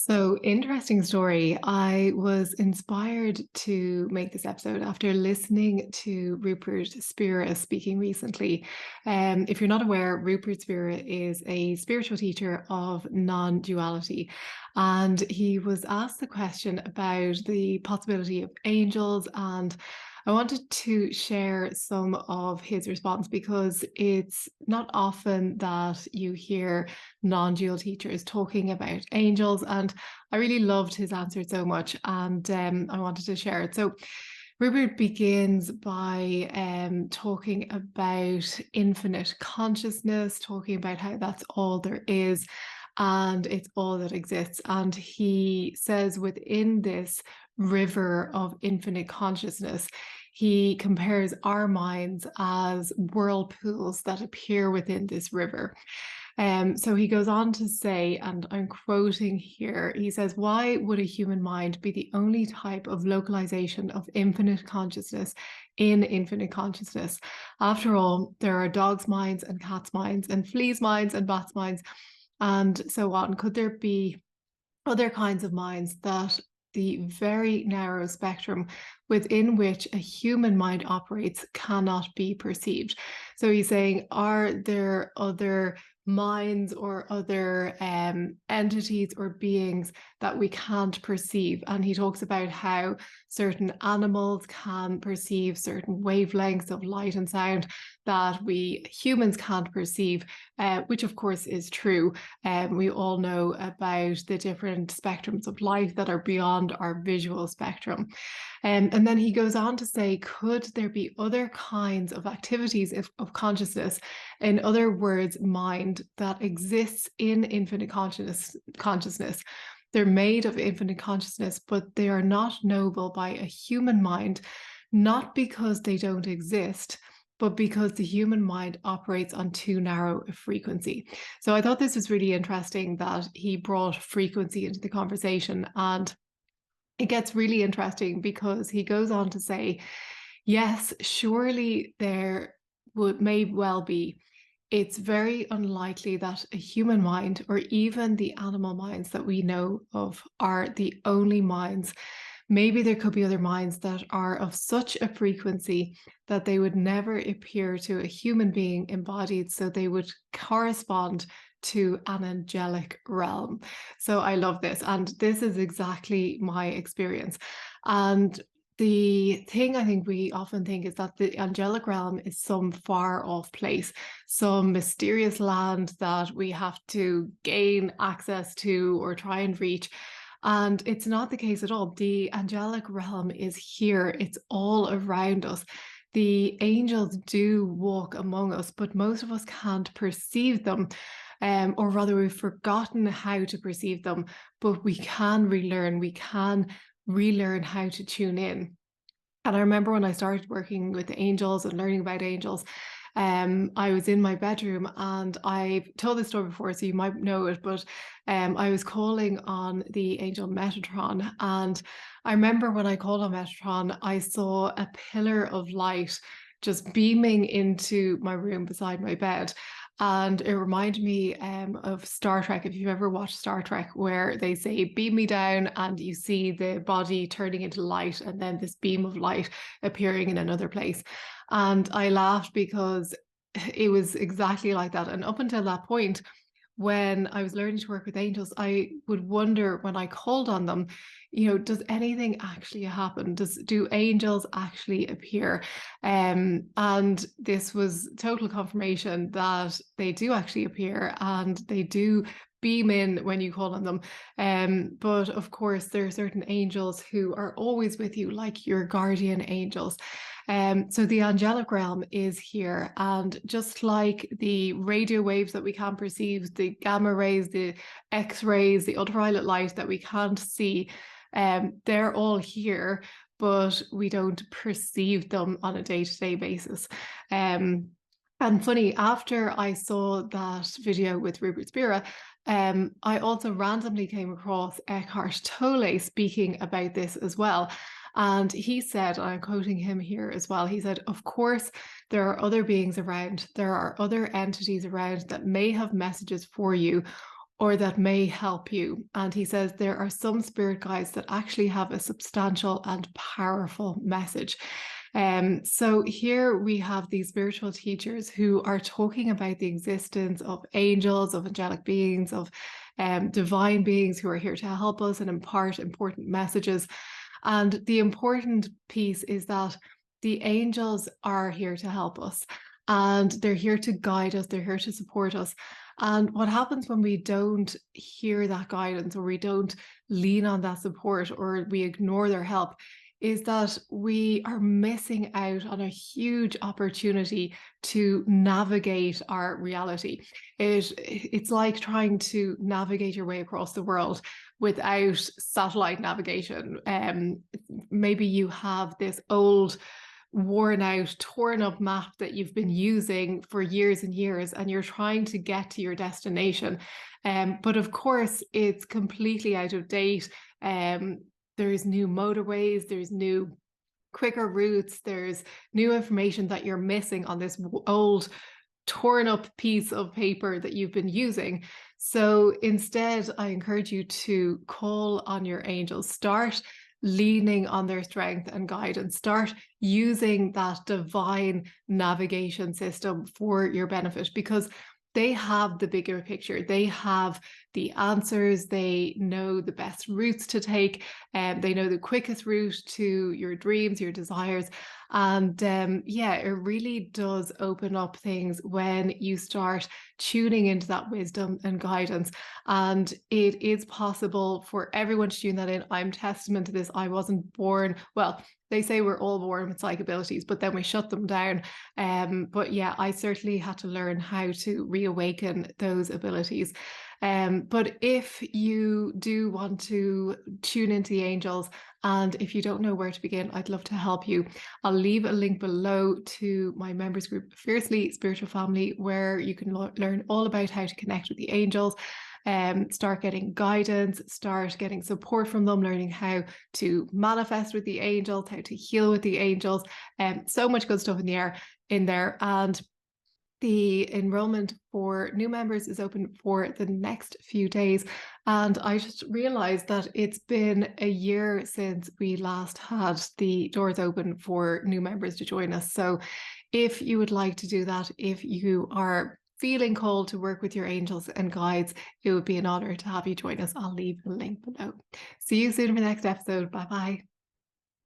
So, interesting story. I was inspired to make this episode after listening to Rupert Spirit speaking recently. If you're not aware, Rupert Spirit is a spiritual teacher of non-duality, and he was asked the question about the possibility of angels, and I wanted to share some of his response because it's not often that you hear non-dual teachers talking about angels, and I really loved his answer so much, and I wanted to share it. So Rupert begins by talking about infinite consciousness, talking about how that's all there is and it's all that exists. And he says within this river of infinite consciousness, he compares our minds as whirlpools that appear within this river. So he goes on to say, and I'm quoting here, he says, "Why would a human mind be the only type of localization of infinite consciousness in infinite consciousness? After all, there are dogs' minds and cats' minds and fleas' minds and bats' minds, and so on. Could there be other kinds of minds that the very narrow spectrum within which a human mind operates cannot be perceived?" So he's saying, are there other minds or other entities or beings that we can't perceive? And he talks about how certain animals can perceive certain wavelengths of light and sound that we humans can't perceive, which of course is true. We all know about the different spectrums of light that are beyond our visual spectrum. And then he goes on to say, could there be other kinds of activities of consciousness, in other words, mind, that exists in infinite consciousness? They're made of infinite consciousness, but they are not knowable by a human mind, not because they don't exist, but because the human mind operates on too narrow a frequency. So I thought this was really interesting that he brought frequency into the conversation. And it gets really interesting because he goes on to say, yes, surely there may well be. It's very unlikely that a human mind or even the animal minds that we know of are the only minds. Maybe there could be other minds that are of such a frequency that they would never appear to a human being embodied, so they would correspond to an angelic realm. So I love this. And this is exactly my experience. And the thing I think we often think is that the angelic realm is some far off place, some mysterious land that we have to gain access to or try and reach. And it's not the case at all. The angelic realm is here, it's all around us. The angels do walk among us, but most of us can't perceive them. Or rather, we've forgotten how to perceive them, but we can relearn. We can relearn how to tune in. And I remember when I started working with angels and learning about angels, I was in my bedroom, and I've told this story before, so you might know it, but I was calling on the angel Metatron. And I remember when I called on Metatron, I saw a pillar of light just beaming into my room beside my bed. And it reminded me of Star Trek, if you've ever watched Star Trek, where they say, beam me down, and you see the body turning into light and then this beam of light appearing in another place. And I laughed because it was exactly like that. And up until that point, when I was learning to work with angels, I would wonder when I called on them, does anything actually happen? Do angels actually appear? And this was total confirmation that they do actually appear and they do beam in when you call on them. But of course, there are certain angels who are always with you, like your guardian angels. So the angelic realm is here, and just like the radio waves that we can't perceive, the gamma rays, the X-rays, the ultraviolet light that we can't see, they're all here, but we don't perceive them on a day-to-day basis. And funny, after I saw that video with Rupert Spirit, I also randomly came across Eckhart Tolle speaking about this as well. And he said, and I'm quoting him here as well, he said, of course, there are other beings around, there are other entities around that may have messages for you, or that may help you. And he says there are some spirit guides that actually have a substantial and powerful message. So here we have these spiritual teachers who are talking about the existence of angels, of angelic beings, of divine beings who are here to help us and impart important messages. And the important piece is that the angels are here to help us, and they're here to guide us, they're here to support us. And what happens when we don't hear that guidance, or we don't lean on that support, or we ignore their help, is that we are missing out on a huge opportunity to navigate our reality. It's like trying to navigate your way across the world without satellite navigation. Maybe you have this old, worn out, torn up map that you've been using for years and years, and you're trying to get to your destination. But of course, it's completely out of date. There's new motorways, there's new quicker routes, there's new information that you're missing on this old torn up piece of paper that you've been using. So instead, I encourage you to call on your angels. Start leaning on their strength and guidance. Start using that divine navigation system for your benefit, because they have the bigger picture. They have the answers. They know the best routes to take, and they know the quickest route to your dreams, your desires. And yeah, it really does open up things when you start tuning into that wisdom and guidance. And it is possible for everyone to tune that in. I'm testament to this. I wasn't born, well, they say we're all born with psychic abilities, but then we shut them down. But yeah, I certainly had to learn how to reawaken those abilities. But if you do want to tune into the angels, and if you don't know where to begin, I'd love to help you. I'll leave a link below to my members group, Fiercely Spiritual Family, where you can learn all about how to connect with the angels, start getting guidance, start getting support from them, learning how to manifest with the angels, how to heal with the angels, so much good stuff in there. And the enrollment for new members is open for the next few days. And I just realized that it's been a year since we last had the doors open for new members to join us. So if you would like to do that, if you are feeling called to work with your angels and guides, it would be an honor to have you join us. I'll leave the link below. See you soon for the next episode. Bye bye.